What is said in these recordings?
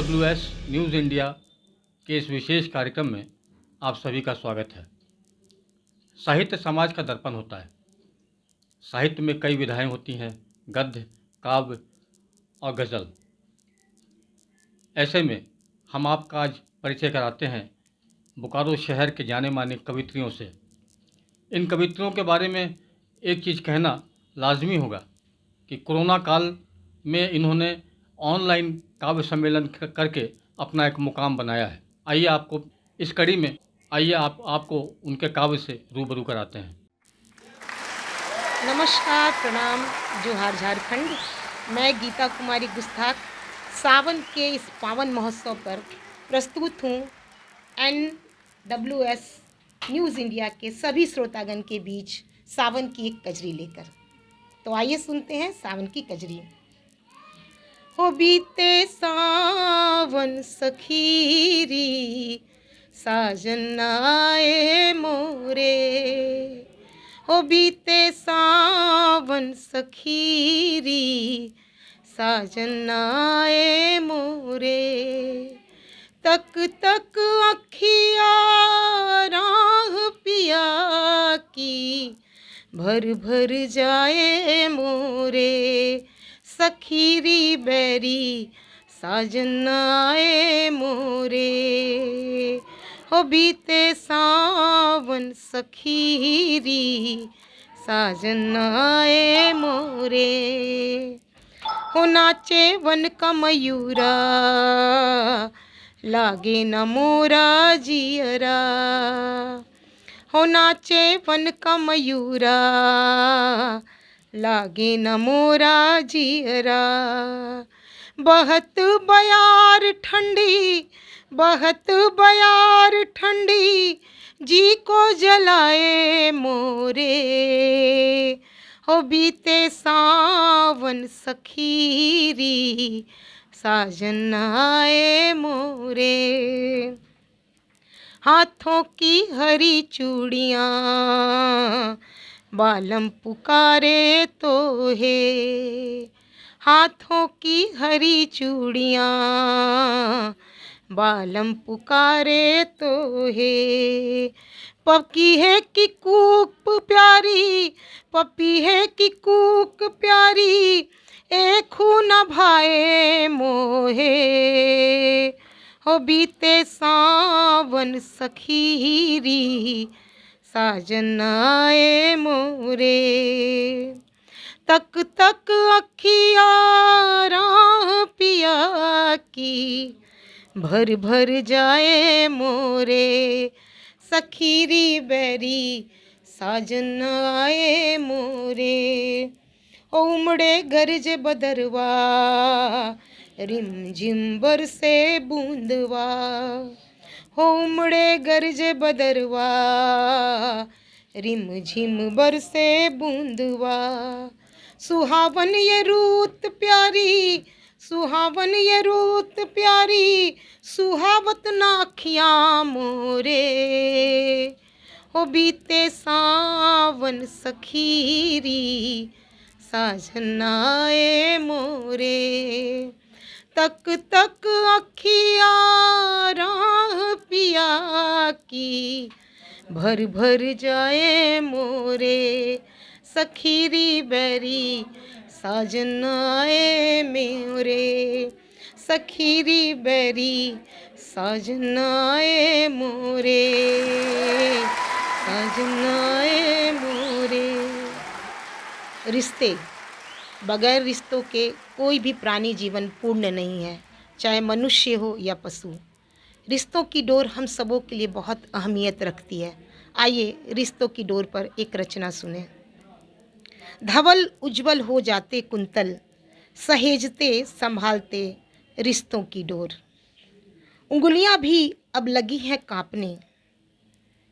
AWS news India के इस विशेष कार्यक्रम में आप सभी का स्वागत है। साहित्य समाज का दर्पण होता है। साहित्य में कई विधाएं होती हैं, गद्य, काव्य और गज़ल। ऐसे में हम आपका आज परिचय कराते हैं बोकारो शहर के जाने माने कवित्रियों से। इन कवित्रियों के बारे में एक चीज़ कहना लाजमी होगा कि कोरोना काल में इन्होंने ऑनलाइन काव्य सम्मेलन करके अपना एक मुकाम बनाया है। आइए आपको इस कड़ी में आपको उनके काव्य से रूबरू कराते हैं। नमस्कार, प्रणाम, जोहार झारखंड। मैं गीता कुमारी गुस्ताख सावन के इस पावन महोत्सव पर प्रस्तुत हूँ NWS न्यूज़ इंडिया के सभी श्रोतागण के बीच सावन की एक कजरी लेकर। तो आइए सुनते हैं सावन की कजरी। हो बीते सावन सखीरी साजन आए मोरे, हो बीते सावन सखीरी साजन आए मोरे, तक तक अखिया राह पिया की भर भर जाए मोरे, सखीरी बैरी साजन आए मोरे, हो बीते सावन सखीरी साजन आए मोरे, हो नाचे वन का मयूरा लागे न मोरा जियरा, हो नाचे वन का मयूरा लागे न मोरा जियरा, बहत बयार ठंडी बहत बयार ठंडी जी को जलाए मोरे, हो बीते सावन सखीरी साजन आए मोरे, हाथों की हरी चूड़ियाँ बालम पुकारे तो है, हाथों की हरी चूड़ियाँ बालम पुकारे तो है, पकी है कि कूक प्यारी पपी है कि कूक प्यारी, एक न भाए मोहे, हो बीते सावन सखीरी साजन आए मोरे, तक तक अखिया राह पिया की भर भर जाए मोरे, सखीरी बैरी साजन आए मोरे, उमड़े गरज बदरवा रिम झिम बरसे बूंदवा, हो उमड़े गरज बदरवा रिम झिम बरसे बूंदवा, सुहावन ये रूत प्यारी सुहावन ये रूत प्यारी सुहावत नाखियाँ मोरे, हो बीते सावन सखीरी साजन आए मोरे, तक तक अखिया राह पिया की भर भर जाए मोरे, सखीरी बैरी साजन आए मोरे, सखीरी बैरी साजन आए मोरे, साजन आए मोरे। रिश्ते, बगैर रिश्तों के कोई भी प्राणी जीवन पूर्ण नहीं है, चाहे मनुष्य हो या पशु। रिश्तों की डोर हम सबों के लिए बहुत अहमियत रखती है। आइए रिश्तों की डोर पर एक रचना सुने। धवल उज्जवल हो जाते कुंतल, सहेजते संभालते रिश्तों की डोर, उंगलियां भी अब लगी हैं कांपने,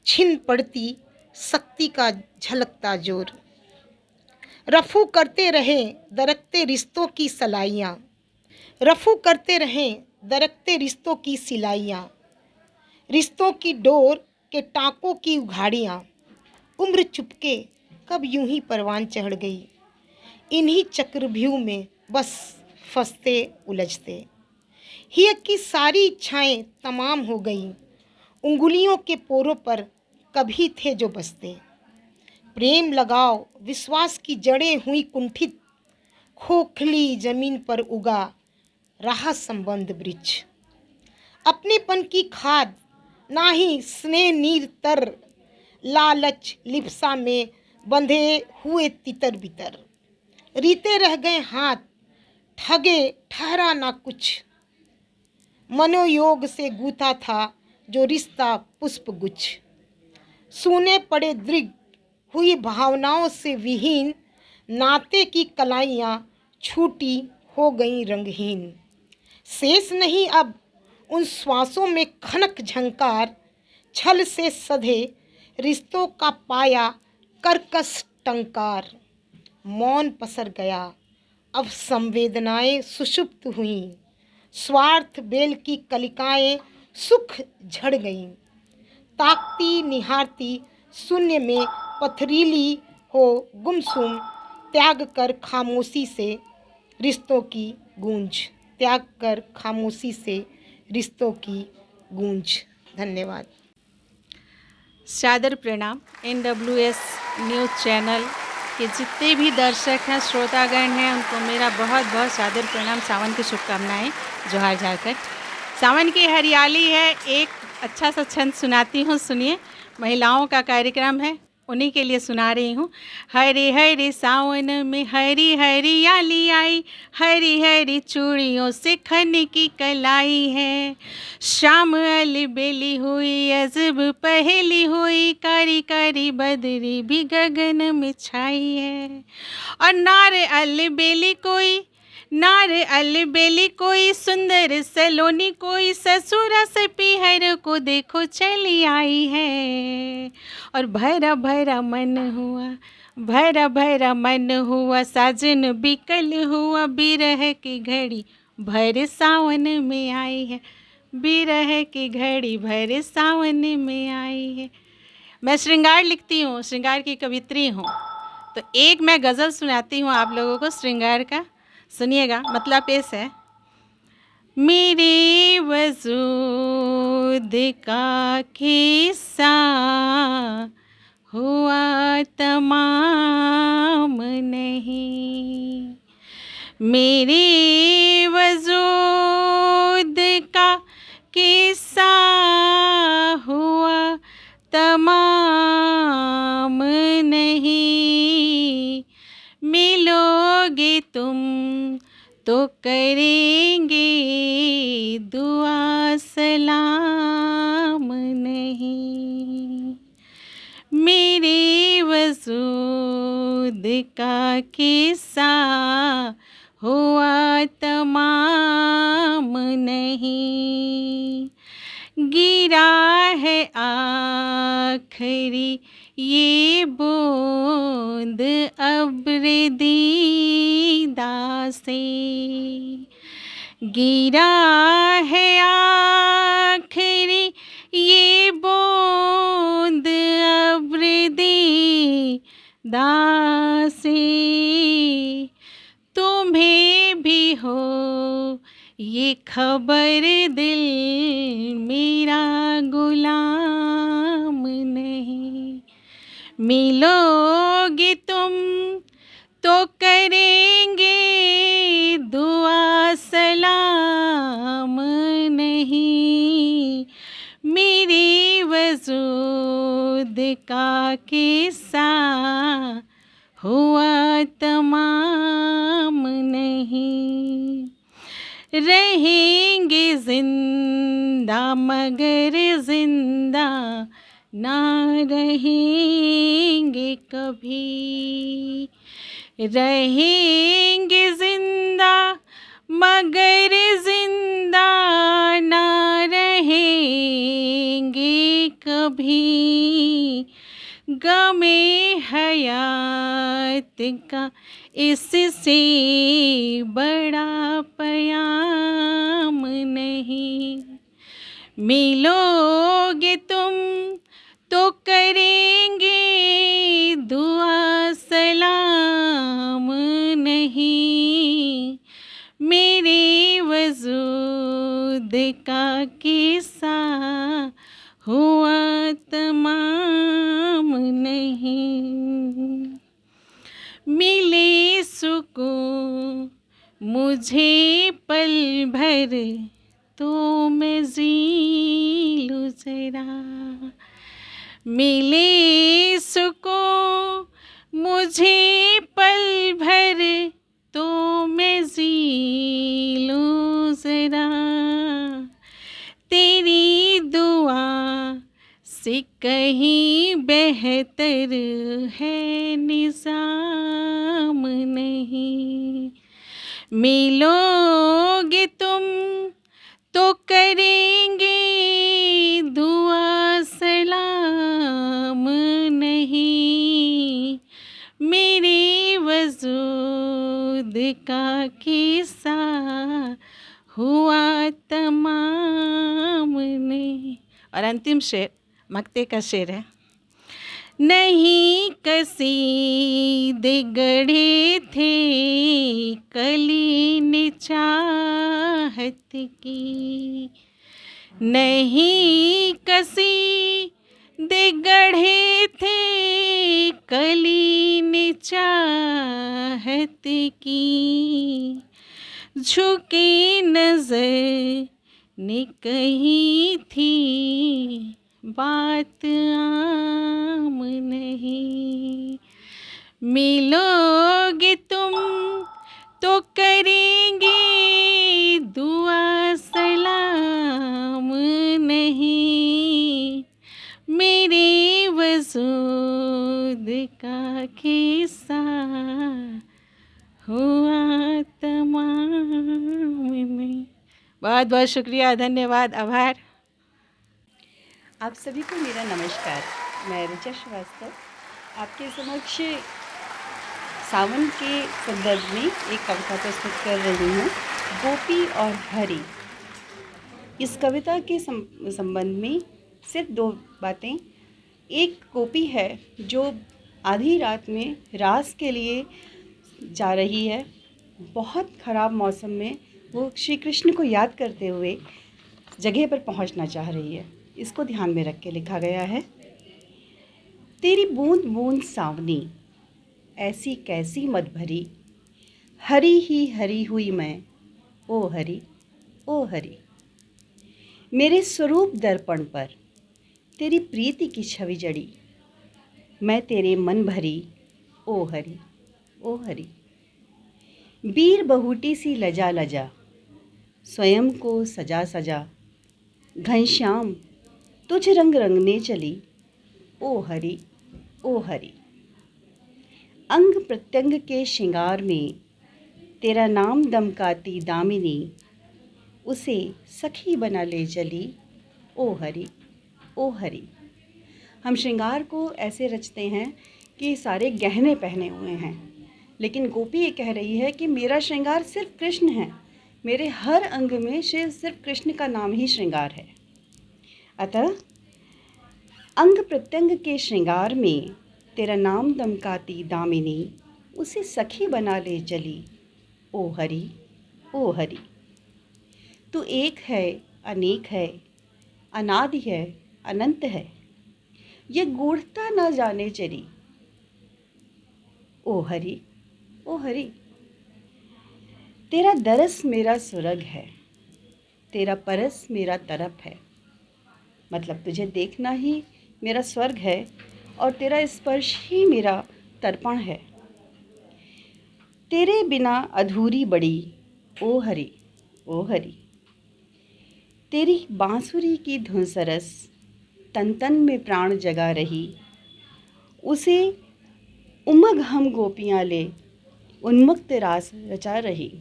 छिन पड़ती शक्ति का झलकता जोर, रफू करते रहें दरकते रिश्तों की सलाइयाँ, रफू करते रहें दरकते रिश्तों की सिलाइयाँ, रिश्तों की डोर के टाँकों की उघाड़ियाँ, उम्र चुपके कब यूं ही परवान चढ़ गई, इन्हीं चक्रव्यूह में बस फंसते उलझते, हिय की सारी इच्छाएं तमाम हो गईं। उंगलियों के पोरों पर कभी थे जो बसते। प्रेम लगाव विश्वास की जड़ें हुई कुंठित। खोखली जमीन पर उगा रहा संबंध वृक्ष। अपनेपन की खाद ना ही स्नेह नीर तर। लालच लिप्सा में बंधे हुए तितर बितर। रीते रह गए हाथ ठगे ठहरा ना कुछ। मनोयोग से गूथा था जो रिश्ता पुष्प गुच्छ। सूने पड़े दृढ़ हुई भावनाओं से विहीन। नाते की कलाइयाँ छूटी हो गईं रंगहीन। शेष नहीं अब उन श्वासों में खनक झंकार। छल से सधे रिश्तों का पाया कर्कश टंकार। मौन पसर गया अब संवेदनाएं सुषुप्त हुईं। स्वार्थ बेल की कलिकाएं सुख झड़ गईं। ताकती निहारती शून्य में पथरीली हो गुमसुम। त्याग कर खामोशी से रिश्तों की गूंज। त्याग कर खामोशी से रिश्तों की गूंज। धन्यवाद। सादर प्रणाम। NWS न्यूज़ चैनल के जितने भी दर्शक हैं, श्रोतागण हैं, उनको मेरा बहुत बहुत सादर प्रणाम, सावन की शुभकामनाएं, जोहार झारखंड। सावन की हरियाली है, एक अच्छा सा छंद सुनाती हूँ, सुनिए। महिलाओं का कार्यक्रम है, उन्हीं के लिए सुना रही हूँ। हरे हरे सावन में हरी हरियाली आई। हरी हरी चूड़ियों से खन की कलाई है। शाम अलबेली हुई अजब पहेली हुई। कारी कारी बदरी भी गगन में छाई है। और नार अलबेली कोई सुंदर सलोनी कोई। ससुरा से पीहर को देखो चली आई है। और भरा भरा मन हुआ साजन बिकल हुआ। बिरह की घड़ी भर सावन में आई है। बिरह की घड़ी भर सावन में आई है। मैं श्रृंगार लिखती हूँ, श्रृंगार की कवित्री हूँ, तो एक मैं गज़ल सुनाती हूँ आप लोगों को श्रृंगार का। सुनिएगा, मतलब पेश है। मेरे वजूद का किस्सा हुआ तमाम नहीं। मेरे वजूद का किस्सा हुआ तमाम नहीं। मिलोगे तुम तो करेंगे दुआ सलाम नहीं। मेरे वजूद का किस्सा हुआ तमाम नहीं। गिरा है आखिरी ये बूंद अब्र दीदा से। गिरा है आखिरी ये बूंद अब्र दीदा से। तुम्हें भी हो ये खबर दिल मेरा गुलाम नहीं। मिलोगे तुम तो करेंगे दुआ सलाम नहीं। मेरे वजूद का किस्सा हुआ तमाम नहीं। रहेंगे जिंदा मगर जिंदा ना रहेंगे कभी। रहेंगे जिंदा मगर जिंदा ना रहेंगे कभी। गमे हयात का इससे बड़ा पयाम नहीं। मिलोगे तुम तो करेंगे दुआ सलाम नहीं। मेरे वजूद का किस्सा हुआ तमाम नहीं। मिले सुकून मुझे पल भर तो मैं जी लूँ ज़रा। मिले सुकून मुझे पल भर तो मैं जी लूँ ज़रा। तेरी दुआ से कहीं बेहतर है निज़ाम नहीं। मिलोगे तुम तो करेंगे दुआ सलाम नहीं। मेरे वजूद का किस्सा हुआ तमाम नहीं। और अंतिम शेर मक्ते का शेर है। नहीं कसीदे गढ़े थे कली ने चाहत की। नहीं कसीदे गढ़े थे कली ने चाहत की। झुकी नजर ने कही थी बात आम नहीं। मिलोगे तुम तो करेंगे दुआ सलाम नहीं। मेरे वजूद का किस्सा हुआ तमाम नहीं। बहुत बहुत शुक्रिया, धन्यवाद, आभार। आप सभी को मेरा नमस्कार। मैं ऋचा श्रीवास्तव आपके समक्ष सावन के संदर्भ में एक कविता प्रस्तुत कर रही हूँ, गोपी और हरि। इस कविता के संबंध में सिर्फ दो बातें। एक गोपी है जो आधी रात में रास के लिए जा रही है। बहुत ख़राब मौसम में वो श्री कृष्ण को याद करते हुए जगह पर पहुंचना चाह रही है। इसको ध्यान में रख के लिखा गया है। तेरी बूंद बूंद सावनी ऐसी कैसी मत भरी, हरी ही हरी हुई मैं ओ हरी ओ हरी। मेरे स्वरूप दर्पण पर तेरी प्रीति की छवि जड़ी, मैं तेरे मन भरी ओ हरी ओ हरी। वीर बहुटी सी लजा लजा स्वयं को सजा सजा, घनश्याम तुझ रंग रंगने चली ओ हरि ओ हरि। अंग प्रत्यंग के श्रृंगार में तेरा नाम दमकाती दामिनी, उसे सखी बना ले चली ओ हरि ओ हरि। हम श्रृंगार को ऐसे रचते हैं कि सारे गहने पहने हुए हैं, लेकिन गोपी ये कह रही है कि मेरा श्रृंगार सिर्फ कृष्ण है। मेरे हर अंग में सिर्फ कृष्ण का नाम ही श्रृंगार है। अतः अंग प्रत्यंग के श्रृंगार में तेरा नाम दमकाती दामिनी, उसे सखी बना ले चली ओ हरि ओ हरि। तू एक है, अनेक है, अनादि है, अनंत है, ये गूढ़ता न जाने चली ओ हरि ओ हरि। तेरा दरस मेरा सुरग है, तेरा परस मेरा तरप है। मतलब तुझे देखना ही मेरा स्वर्ग है और तेरा स्पर्श ही मेरा तर्पण है। तेरे बिना अधूरी बड़ी ओ हरि ओ हरि। तेरी बांसुरी की धुन सरस तन तन में प्राण जगा रही, उसे उमग हम गोपियाँ ले उन्मुक्त रास रचा रही।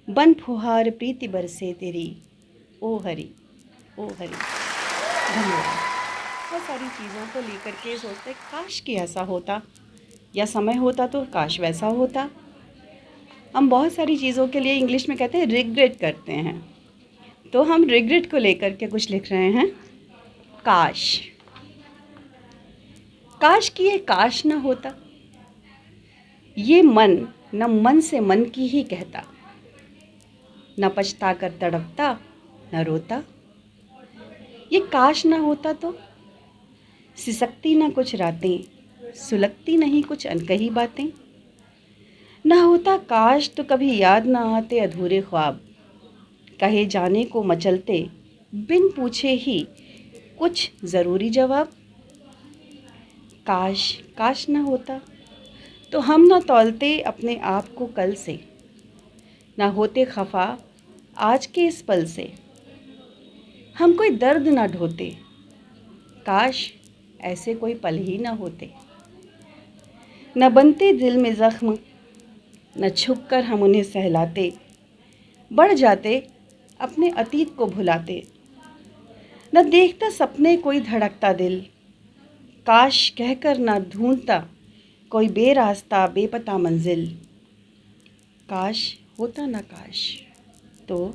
बन फुहार प्रीति बरसे तेरी ओ हरि ओ हरि। धन्यवाद। बहुत सारी चीज़ों को लेकर के सोचते काश कि ऐसा होता, या समय होता तो काश वैसा होता। हम बहुत सारी चीज़ों के लिए इंग्लिश में कहते हैं रिग्रेट करते हैं, तो हम रिग्रेट को लेकर के कुछ लिख रहे हैं। काश, काश कि ये काश ना होता, ये मन न मन से मन की ही कहता, न पछता कर तड़पता न रोता। ये काश ना होता तो सिसकती ना कुछ रातें, सुलगती नहीं कुछ अनकही बातें। ना होता काश तो कभी याद ना आते अधूरे ख्वाब, कहे जाने को मचलते बिन पूछे ही कुछ ज़रूरी जवाब। काश काश ना होता तो हम ना तौलते अपने आप को कल से, ना होते खफा आज के इस पल से। हम कोई दर्द ना ढोते, काश ऐसे कोई पल ही ना होते। न बनते दिल में ज़ख्म, न छुप कर हम उन्हें सहलाते, बढ़ जाते अपने अतीत को भुलाते। न देखता सपने कोई धड़कता दिल, काश कहकर ना ढूंढता कोई बेरास्ता बेपता मंजिल। काश होता ना काश तो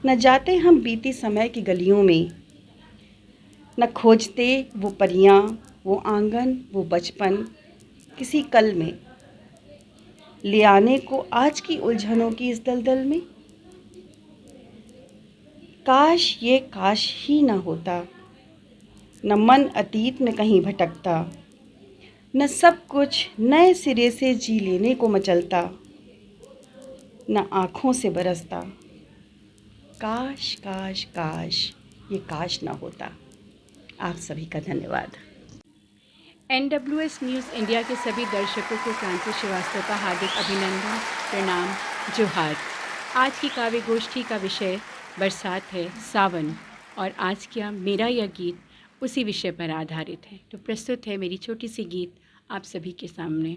न जाते हम बीती समय की गलियों में, न खोजते वो परियां, वो आंगन, वो बचपन किसी कल में, ले आने को आज की उलझनों की इस दलदल में। काश ये काश ही ना होता, न मन अतीत में कहीं भटकता, न सब कुछ नए सिरे से जी लेने को मचलता, न आँखों से बरसता। काश काश काश ये काश ना होता। आप सभी का धन्यवाद। NWS न्यूज़ इंडिया के सभी दर्शकों को क्रांति श्रीवास्तव का हार्दिक अभिनंदन, प्रणाम, जोहार। आज की काव्य गोष्ठी का विषय बरसात है, सावन, और आज का मेरा यह गीत उसी विषय पर आधारित है। तो प्रस्तुत है मेरी छोटी सी गीत आप सभी के सामने।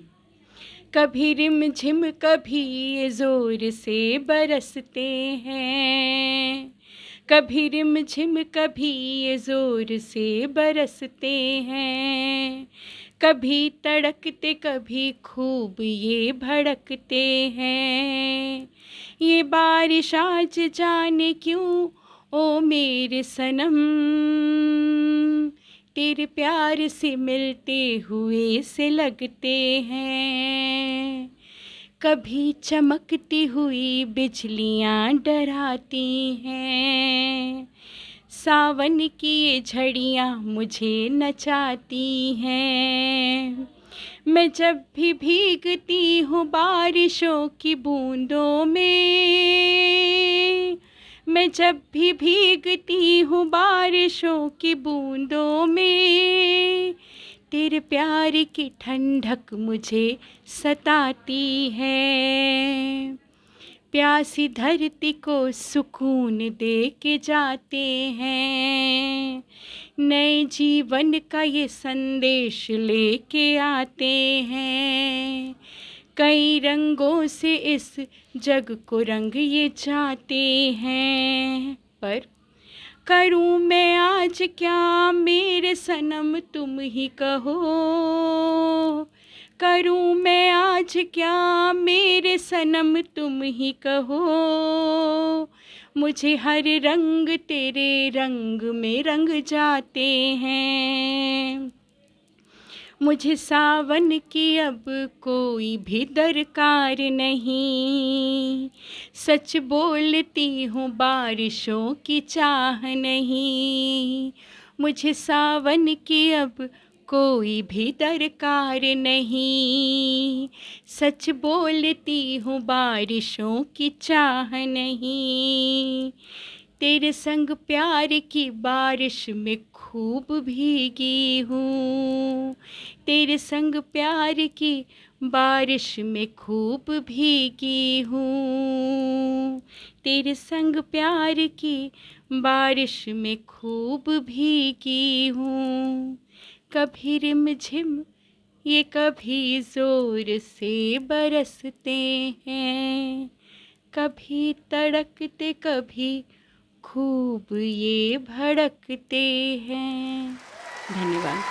कभी रिम झिम कभी ज़ोर से बरसते हैं, कभी रिम झिम कभी ये ज़ोर से बरसते हैं, कभी तड़कते कभी खूब ये भड़कते हैं। ये बारिश आज जाने क्यों ओ मेरे सनम, तेरे प्यार से मिलते हुए से लगते हैं। कभी चमकती हुई बिजलियाँ डराती हैं, सावन की ये झड़ियाँ मुझे नचाती हैं। मैं जब भी भीगती हूँ बारिशों की बूंदों में, मैं जब भी भीगती हूँ बारिशों की बूंदों में, तेरे प्यार की ठंडक मुझे सताती है। प्यासी धरती को सुकून दे के जाते हैं, नए जीवन का ये संदेश लेके आते हैं। कई रंगों से इस जग को रंग ये जाते हैं, पर करूँ मैं आज क्या मेरे सनम तुम ही कहो, करूँ मैं आज क्या मेरे सनम तुम ही कहो। मुझे हर रंग तेरे रंग में रंग जाते हैं। मुझे सावन की अब कोई भी दरकार नहीं, सच बोलती हूँ बारिशों की चाह नहीं। मुझे सावन की अब कोई भी दरकार नहीं, सच बोलती हूँ बारिशों की चाह नहीं। तेरे संग प्यार की बारिश में खूब भीगी हूँ, तेरे संग प्यार की बारिश में खूब भीगी हूँ, तेरे संग प्यार की बारिश में खूब भीगी हूँ। कभी रिमझिम ये कभी ज़ोर से बरसते हैं, कभी तड़कते कभी खूब ये भड़कते हैं। धन्यवाद।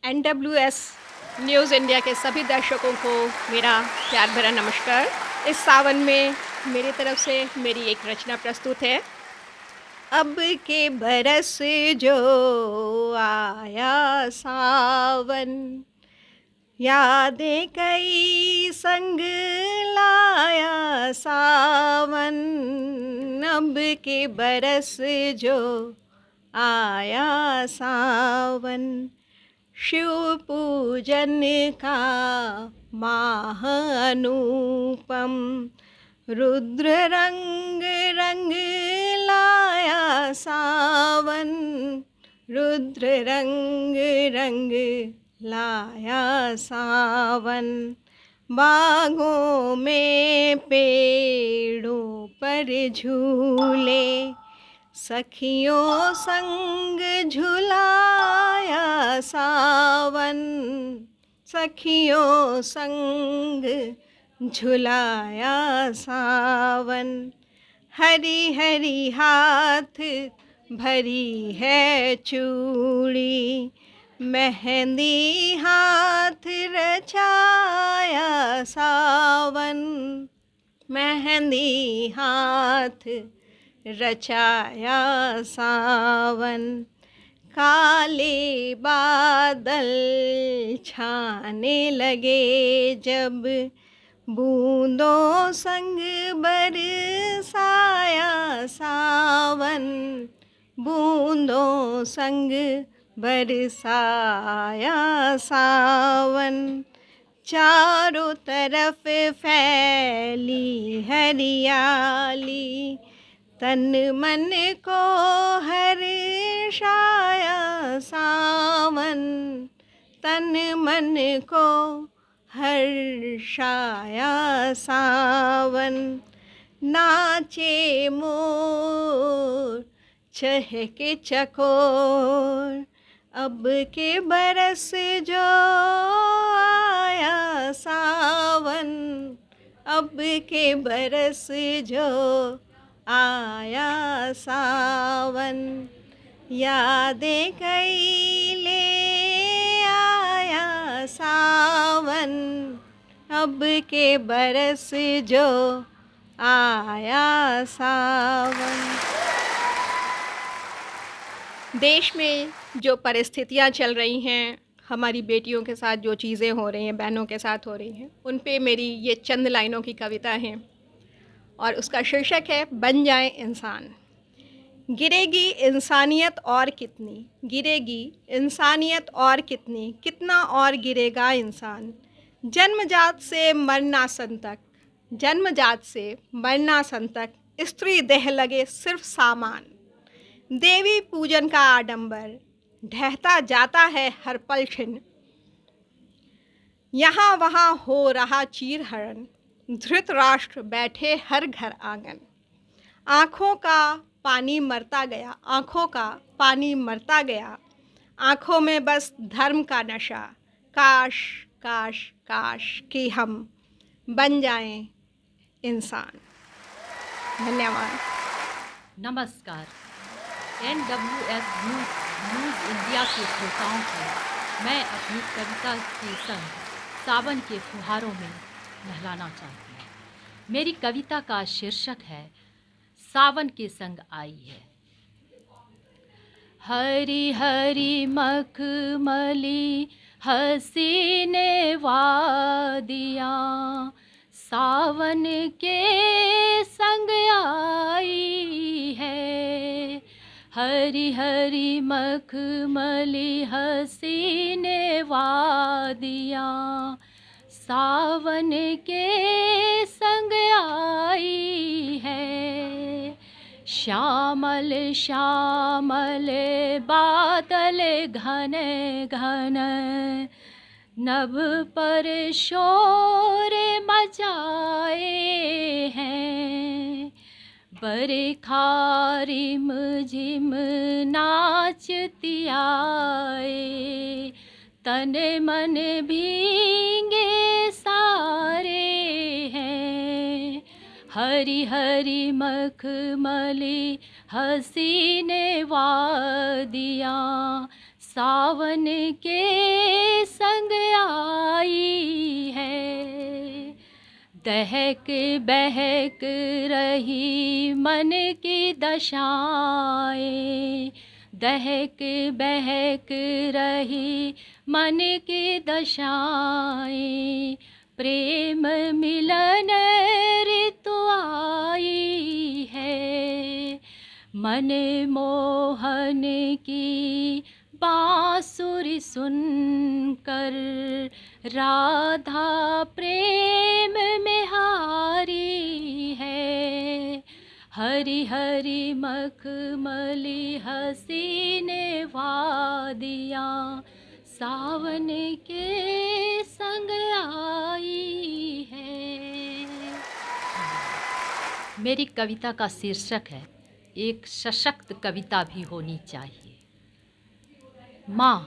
NWS न्यूज़ इंडिया के सभी दर्शकों को मेरा प्यार भरा नमस्कार। इस सावन में मेरी तरफ से मेरी एक रचना प्रस्तुत है। अब के बरस जो आया सावन, यादें कई संग लाया सावन, अब के बरस जो आया सावन। शिव पूजन का माह अनुपम, रुद्र रंग रंग लाया सावन, रुद्र रंग रंग लाया सावन। बागों में पेड़ों पर झूले, सखियों संग झुलाया सावन, सखियों संग झुलाया सावन। हरी हरी हाथ भरी है चूड़ी, मेहंदी हाथ रचाया सावन, मेहंदी हाथ रचाया सावन। काले बादल छाने लगे जब, बूंदों संग बरसाया सावन, बूंदों संग बरसाया सावन। चारों तरफ फैली हरियाली, तन मन को हर्षाया सावन, तन मन को हर्षाया सावन। नाचे मोर चहके चकोर, अब के बरस जो आया सावन, अब के बरस जो आया सावन। यादें कई ले आया सावन, अब के बरस जो आया सावन। देश में जो परिस्थितियाँ चल रही हैं, हमारी बेटियों के साथ जो चीज़ें हो रही हैं, बहनों के साथ हो रही हैं, उन पे मेरी ये चंद लाइनों की कविता है और उसका शीर्षक है बन जाए इंसान। गिरेगी इंसानियत और कितनी, गिरेगी इंसानियत और कितनी, कितना और गिरेगा इंसान। जन्मजात से मरना संतक, जन्मजात से मरना संतक, स्त्री देह लगे सिर्फ सामान। देवी पूजन का आडंबर ढहता जाता है हर पल क्षण। यहाँ वहाँ हो रहा चीर हरण, धृतराष्ट्र बैठे हर घर आंगन। आँखों का पानी मरता गया, आँखों का पानी मरता गया, आँखों में बस धर्म का नशा। काश काश काश कि हम बन जाएं इंसान। धन्यवाद। नमस्कार। NWS न्यूज़ इंडिया के श्रोताओं को मैं अपनी कविता के संग सावन के फुहारों में नहलाना चाहती हूँ। मेरी कविता का शीर्षक है सावन के संग आई है। हरी हरी मखमली हसीने वादियाँ, सावन के संग आई है। हरी हरी मखमली हसीने वादियाँ, सावन के संग आई है। श्यामल श्यामल बादल घन घन, नभ पर शोर मचाए हैं। बरखा रिम झिम नाचती आए, तन मन भींगे सारे हैं। हरी हरी मखमली हसीने वादियाँ, सावन के संग आई है। दहक बहक रही मन की दशाएं, दहक बहक रही मन की दशाएं, प्रेम मिलन ऋतु आई है। मन मोहन की बांसुरी सुनकर राधा प्रेम में हारी है। हरी हरी मखमली हसीन वादियाँ सावन के संग आई है। मेरी कविता का शीर्षक है एक सशक्त कविता भी होनी चाहिए। माँ,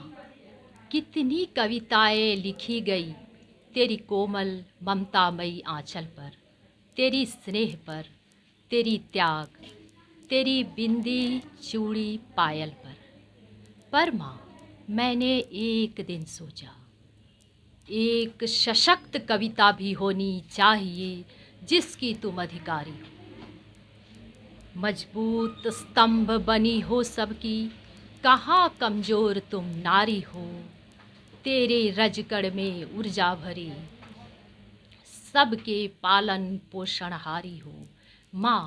कितनी कविताएं लिखी गई तेरी कोमल ममतामयी आंचल पर, तेरी स्नेह पर, तेरी त्याग, तेरी बिंदी चूड़ी पायल पर माँ, मैंने एक दिन सोचा एक सशक्त कविता भी होनी चाहिए जिसकी तुम अधिकारी हो। मजबूत स्तंभ बनी हो सबकी, कहाँ कमज़ोर तुम नारी हो। तेरे रजकड़ में ऊर्जा भरी, सबके पालन पोषणहारी हो। माँ,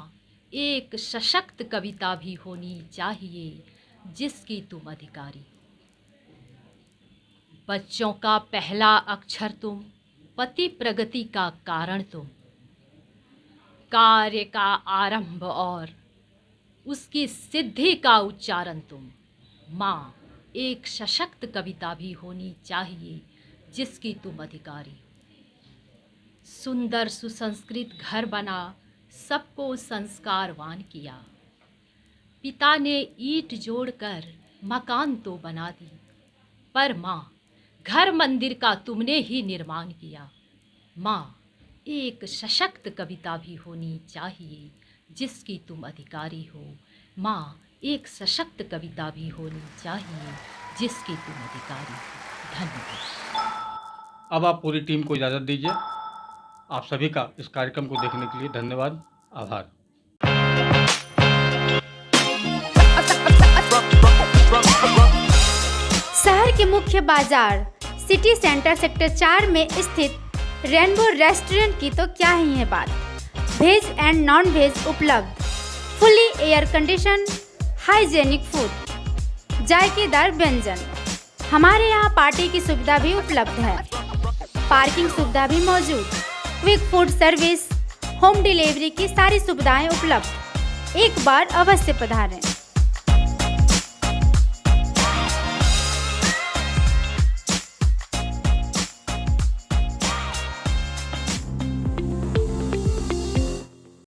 एक सशक्त कविता भी होनी चाहिए जिसकी तुम अधिकारी हो। बच्चों का पहला अक्षर तुम, पति प्रगति का कारण तुम, कार्य का आरंभ और उसकी सिद्धि का उच्चारण तुम। माँ, एक सशक्त कविता भी होनी चाहिए जिसकी तुम अधिकारी हो। सुंदर सुसंस्कृत घर बना, सबको संस्कारवान किया। पिता ने ईंट जोड़कर मकान तो बना दी, पर माँ, घर मंदिर का तुमने ही निर्माण किया। माँ, एक सशक्त कविता भी होनी चाहिए जिसकी तुम अधिकारी हो। माँ, एक सशक्त कविता भी होनी चाहिए जिसकी तुम अधिकारी हो। धन्यवाद। अब आप पूरी टीम को इजाज़त दीजिए। आप सभी का इस कार्यक्रम को देखने के लिए धन्यवाद, आभार। शहर के मुख्य बाजार सिटी सेंटर सेक्टर 4 में स्थित रेनबो रेस्टोरेंट की तो क्या ही है बात। वेज एंड नॉन वेज उपलब्ध, fully air conditioned, hygienic food, जायकेदार व्यंजन। हमारे यहाँ पार्टी की सुविधा भी उपलब्ध है, पार्किंग सुविधा भी मौजूद, quick food service, home delivery की सारी सुविधाएं उपलब्ध। एक बार अवश्य पधारें।